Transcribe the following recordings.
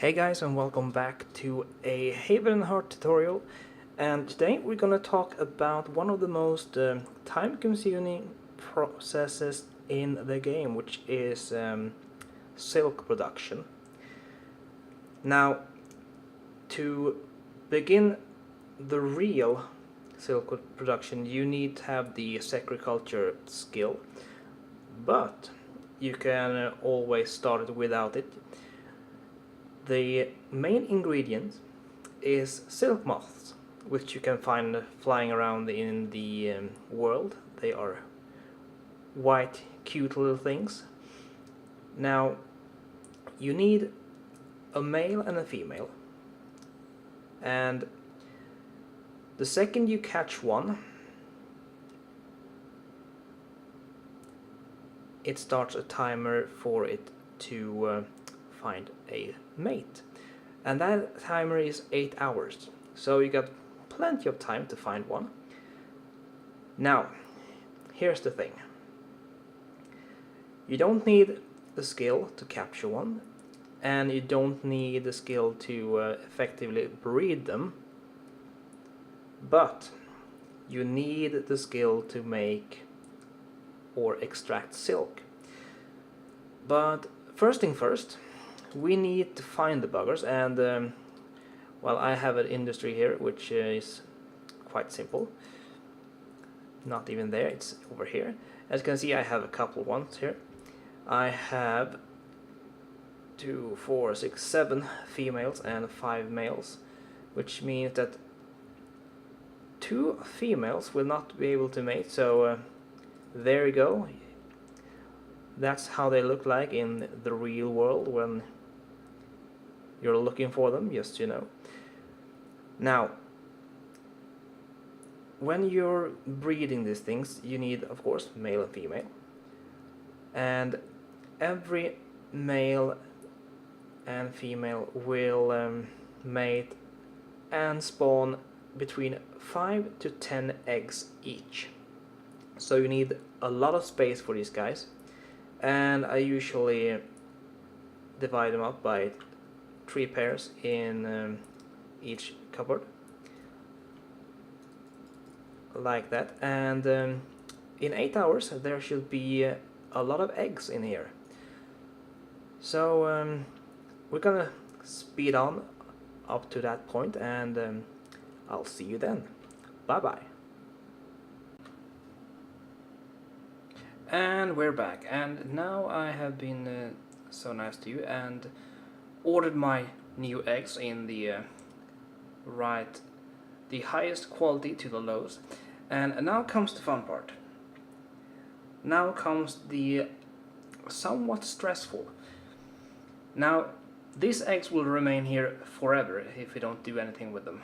Hey guys, and welcome back to a Haven and Hearth tutorial. And today we're gonna talk about one of the most time-consuming processes in the game, which is silk production. Now, to begin the real silk production, you need to have the sericulture skill, but you can always start it without it. The main ingredient is silk moths, which you can find flying around in the world. They are white, cute little things. Now, you need a male and a female, and the second you catch one, it starts a timer for it to find a mate, and that timer is 8 hours, so you got plenty of time to find one. Now, here's the thing: you don't need the skill to capture one, and you don't need the skill to effectively breed them, but you need the skill to make or extract silk. But first thing first, we need to find the buggers, and well, I have an industry here which is quite simple. Not even there, it's over here. As you can see, I have a couple ones here. I have 2, 4, 6, 7 females and 5 males, which means that 2 females will not be able to mate, so there you go. That's how they look like in the real world when you're looking for them, just you know. Now, when you're breeding these things, you need, of course, male and female. And every male and female will mate and spawn between 5 to 10 eggs each. So you need a lot of space for these guys. And I usually divide them up by 3 pairs in each cupboard, like that. And in 8 hours there should be a lot of eggs in here. So we're gonna speed on up to that point, and I'll see you then. Bye bye. And we're back, and now I have been so nice to you and ordered my new eggs in the the highest quality to the lowest. And now comes the fun part. Now comes the somewhat stressful. Now, these eggs will remain here forever if we don't do anything with them.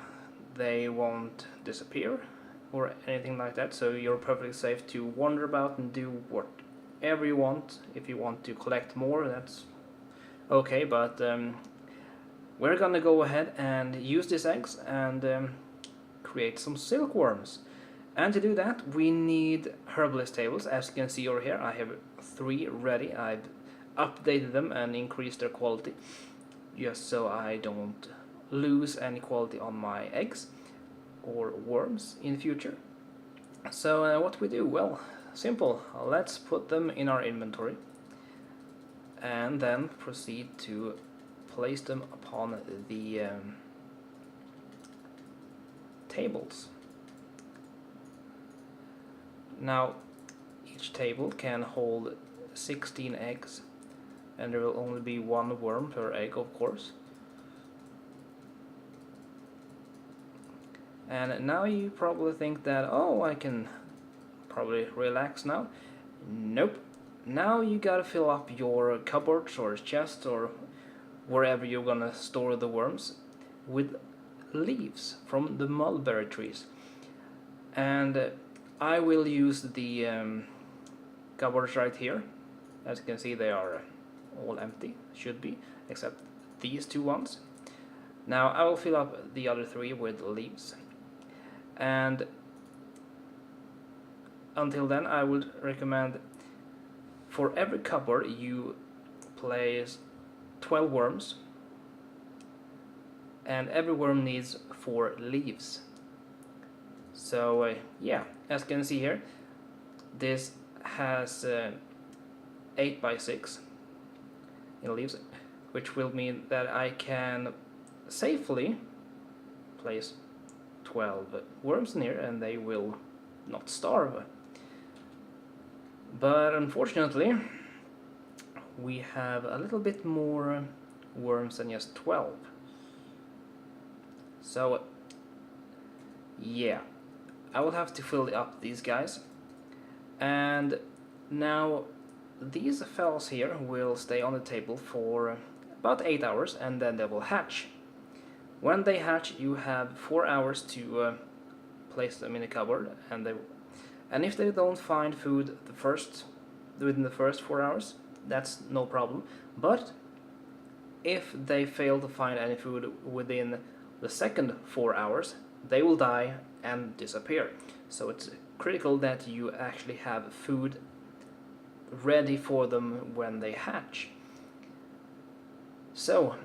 They won't disappear or anything like that, so you're perfectly safe to wander about and do whatever you want. If you want to collect more, that's okay, but we're gonna go ahead and use these eggs and create some silkworms. And to do that, we need herbalist tables. As you can see over here, I have 3 ready. I've updated them and increased their quality, just so I don't lose any quality on my eggs or worms in the future. So what we do? Well, simple. Let's put them in our inventory and then proceed to place them upon the tables. Now, each table can hold 16 eggs, and there will only be 1 worm per egg, of course. And now you probably think that, oh, I can probably relax now. Nope. Now you gotta fill up your cupboards or chests or wherever you're gonna store the worms with leaves from the mulberry trees. And I will use the cupboards right here. As you can see, they are all empty, should be, except these 2 ones. Now I will fill up the other 3 with leaves, and until then I would recommend for every cupboard you place 12 worms and every worm needs 4 leaves. So yeah, as you can see here, this has 8 by 6 in leaves, which will mean that I can safely place 12 worms in here and they will not starve. But unfortunately, we have a little bit more worms than just 12. So yeah, I will have to fill up these guys. And now these fellows here will stay on the table for about 8 hours and then they will hatch. When they hatch, you have 4 hours to place them in a cupboard, and if they don't find food within the first 4 hours, that's no problem. But if they fail to find any food within the second 4 hours, they will die and disappear. So it's critical that you actually have food ready for them when they hatch. So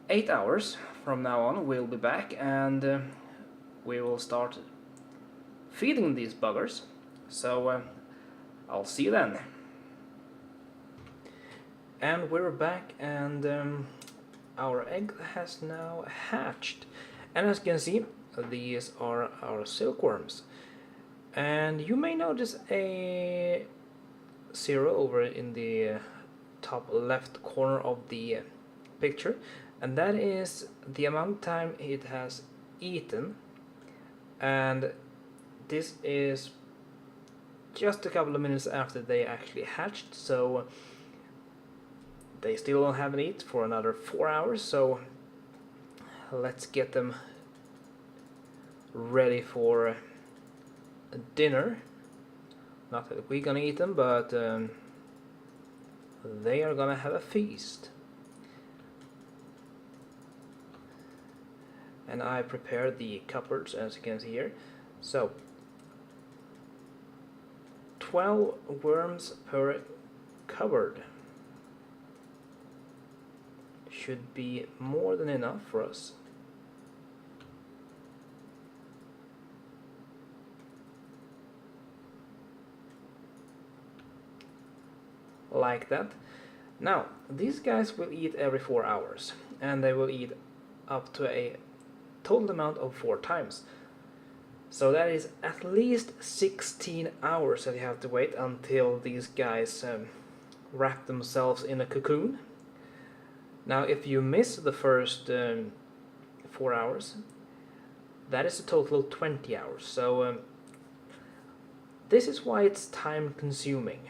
8 hours from now on we'll be back and we will start feeding these buggers. So I'll see you then. And we're back, and our egg has now hatched. And as you can see, these are our silkworms. And you may notice a 0 over in the top left corner of the picture, and that is the amount of time it has eaten. And this is just a couple of minutes after they actually hatched, so they still haven't eaten for another 4 hours. So let's get them ready for dinner. Not that we're gonna eat them, but they are gonna have a feast. And I prepared the cupboards, as you can see here. So 12 worms per cupboard should be more than enough for us. Like that. Now, these guys will eat every 4 hours, and they will eat up to a total amount of 4 times. So that is at least 16 hours that you have to wait until these guys wrap themselves in a cocoon. Now, if you miss the first 4 hours, that is a total of 20 hours. So this is why it's time consuming.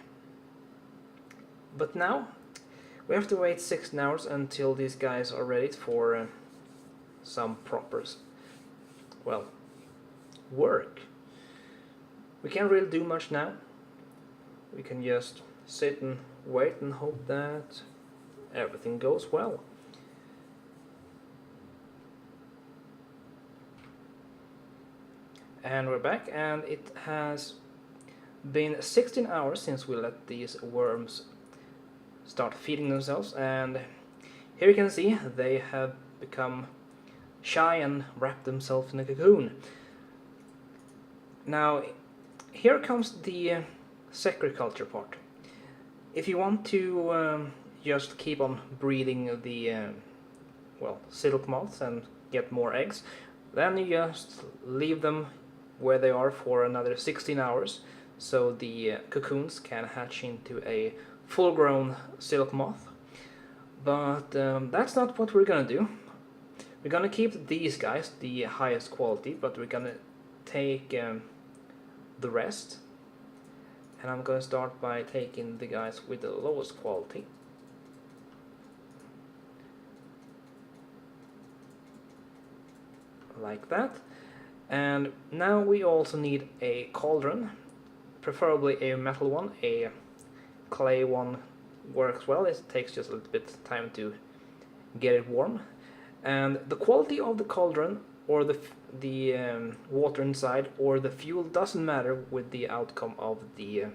But now we have to wait 16 hours until these guys are ready for some proper, well, work. We can't really do much now. We can just sit and wait and hope that everything goes well. And we're back, and it has been 16 hours since we let these worms start feeding themselves, and here you can see they have become shy and wrapped themselves in a cocoon. Now here comes the sericulture part. If you want to just keep on breeding the well, silk moths and get more eggs, then you just leave them where they are for another 16 hours so the cocoons can hatch into a full-grown silk moth. But that's not what we're gonna do. We're gonna keep these guys the highest quality, but we're gonna take the rest, and I'm gonna start by taking the guys with the lowest quality. Like that. And now we also need a cauldron, preferably a metal one. A clay one works well. It takes just a little bit of time to get it warm. And the quality of the cauldron, or the water inside, or the fuel doesn't matter with the outcome of the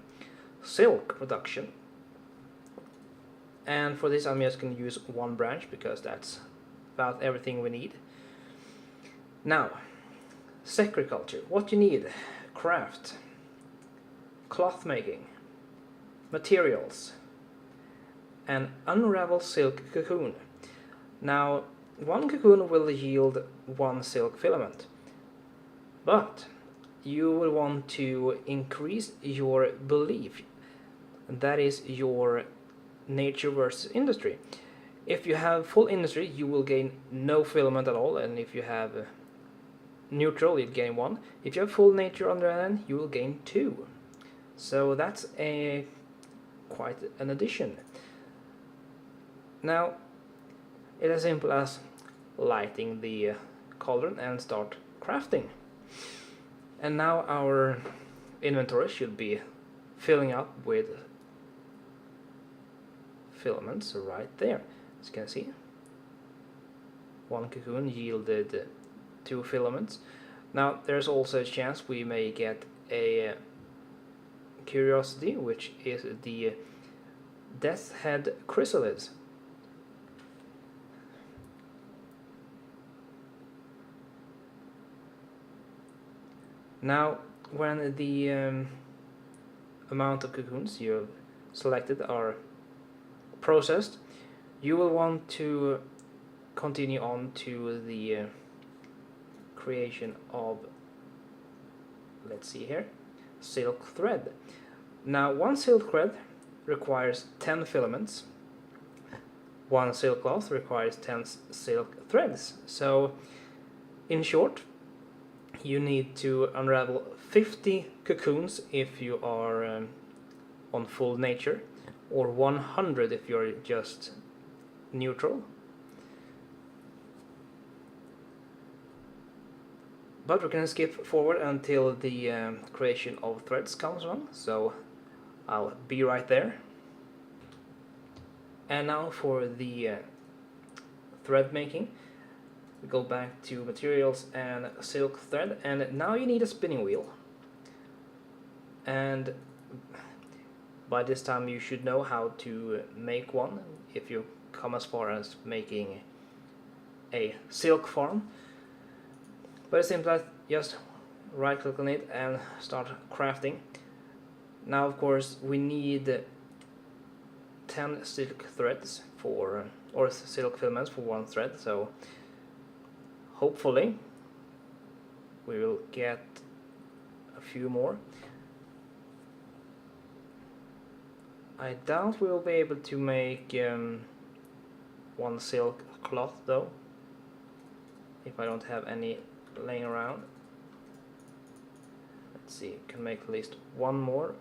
silk production. And for this I'm just going to use one branch because that's about everything we need. Now, sericulture. What you need: craft, cloth making, materials, and unravel silk cocoon. Now, one cocoon will yield one silk filament, but you will want to increase your belief, and that is your nature versus industry. If you have full industry, you will gain no filament at all, and if you have neutral, you gain one. If you have full nature on the other end, you will gain two. So that's quite an addition. Now, it's as simple as lighting the cauldron and start crafting. And now our inventory should be filling up with filaments right there. As you can see, one cocoon yielded 2 filaments. Now there's also a chance we may get a curiosity, which is the death's head chrysalids. Now, when the amount of cocoons you have selected are processed, you will want to continue on to the creation of, let's see here, silk thread. Now, one silk thread requires 10 filaments. One silk cloth requires 10 silk threads. So, in short, you need to unravel 50 cocoons if you are on full nature, or 100 if you're just neutral. But we're going to skip forward until the creation of threads comes along, so I'll be right there. And now for the thread making. We go back to materials and silk thread, and now you need a spinning wheel. And by this time you should know how to make one if you come as far as making a silk farm. But it's simple as just right click on it and start crafting. Now of course we need 10 silk threads for, or silk filaments for one thread, so hopefully we will get a few more. I doubt we will be able to make one silk cloth though, if I don't have any laying around. Let's see, can make at least one more.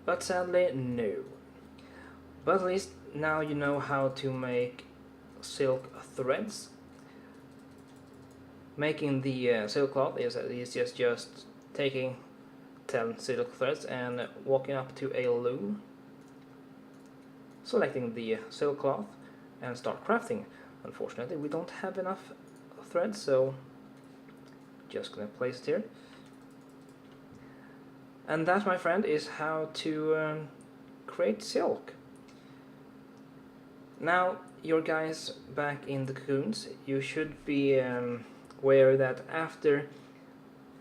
But sadly, no. But at least now you know how to make silk threads. Making the silk cloth is just taking 10 silk threads and walking up to a loom, selecting the silk cloth and start crafting. Unfortunately, we don't have enough threads, so just gonna place it here. And that, my friend, is how to create silk. Now, your guys back in the cocoons, you should be aware that after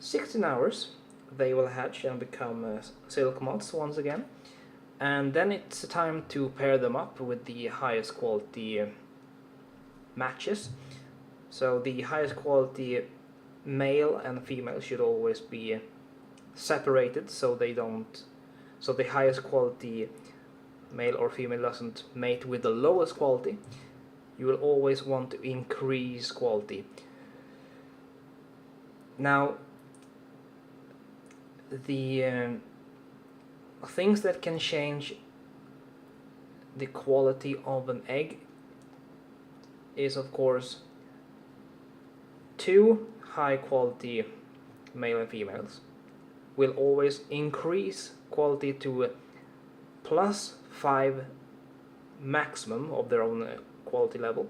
16 hours they will hatch and become silk moths once again. And then it's time to pair them up with the highest quality matches. So the highest quality male and female should always be separated, so the highest quality male or female doesn't mate with the lowest quality. You will always want to increase quality. Now, the things that can change the quality of an egg is, of course, 2 high quality male and females will always increase quality to +5 maximum of their own quality level,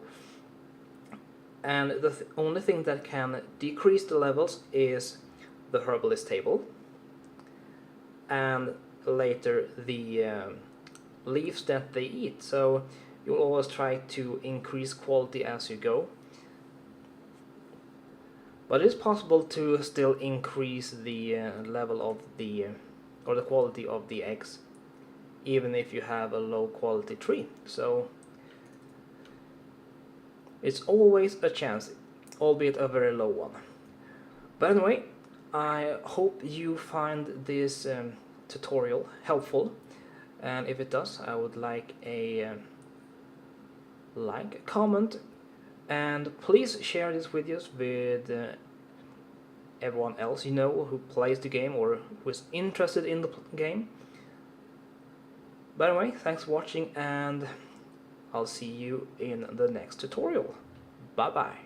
and the only thing that can decrease the levels is the herbalist table, and later the leaves that they eat. So you'll always try to increase quality as you go. But it is possible to still increase the level of the or the quality of the eggs, even if you have a low quality tree. So it's always a chance, albeit a very low one. But anyway, I hope you find this tutorial helpful, and if it does, I would like a like, comment, and please share these videos with everyone else you know who plays the game or who is interested in the game. But anyway, thanks for watching, and I'll see you in the next tutorial. Bye bye.